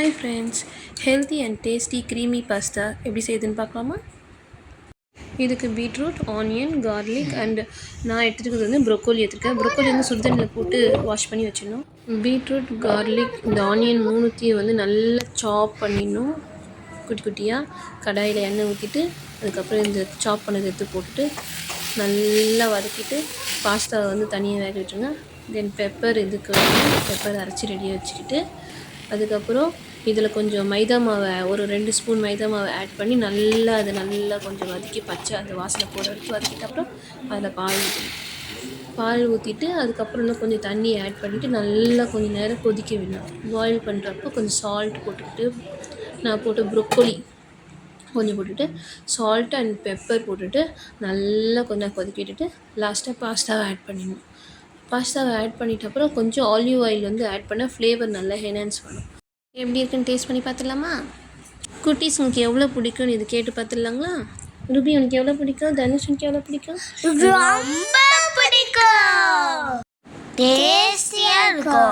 Hi friends, healthy and tasty creamy pasta எப்படி செய்யுதுன்னு பார்க்கலாமா? இதுக்கு பீட்ரூட், ஆனியன், கார்லிக் அண்ட் நான் எடுத்துக்கிறது வந்து ப்ரொக்கோலி எடுத்துருக்கேன். ப்ரொக்கோலி வந்து சுடுதண்ணியில் போட்டு வாஷ் பண்ணி வச்சிடணும். பீட்ரூட், கார்லிக், இந்த ஆனியன் மூணுத்தையும் வந்து நல்லா சாப் பண்ணிடணும். குட்டி குட்டியாக கடாயில் எண்ணெய் ஊற்றிட்டு அதுக்கப்புறம் இந்த சாப் பண்ணதை எடுத்து போட்டுட்டு நல்லா வதக்கிட்டு பாஸ்தாவை வந்து தனியாக வேக விட்டுருங்க. தென் பெப்பர் இதுக்கு பெப்பர் அரைச்சி ரெடியாக வச்சுக்கிட்டு அதுக்கப்புறம் இதில் கொஞ்சம் மைதா மாவை ஒரு 2 ஸ்பூன் மைதா மாவை ஆட் பண்ணி நல்லா அதை நல்லா கொஞ்சம் வதக்கி பச்சை அந்த வாசனை போகிற வரைக்கும் வதக்கிட்ட அப்புறம் அதில் பால் ஊற்றிட்டு அதுக்கப்புறம் இன்னும் கொஞ்சம் தண்ணி ஆட் பண்ணிவிட்டு நல்லா கொஞ்சம் நேரம் கொதிக்க விடணும். பாயில் பண்ணுறப்போ கொஞ்சம் சால்ட் போட்டுக்கிட்டு நான் போட்டு ப்ரொக்கோலி கொஞ்சம் போட்டுட்டு சால்ட் அண்ட் பெப்பர் போட்டுட்டு நல்லா கொஞ்சம் கொதிக்க விட்டுட்டு லாஸ்ட்டாக பாஸ்தாவை ஆட் பண்ணிடணும். பாஸ்தாவை ஆட் பண்ணிட்ட அப்புறம் கொஞ்சம் ஆலிவ் ஆயில் வந்து ஆட் பண்ண ஃப்ளேவர் நல்லா என்ஹான்ஸ் பண்ணும். எப்படி இருக்குன்னு டேஸ்ட் பண்ணி பார்த்துடலாமா? குட்டீஸ் உங்களுக்கு எவ்வளோ பிடிக்கும்னு இது கேட்டு பார்த்துடலாங்களா? ரூபி உனக்கு எவ்வளோ பிடிக்கும்? தனுஷ் உனக்கு எவ்வளோ பிடிக்கும்? ரொம்ப பிடிக்கும். டேஸ்டியா இருக்கும்.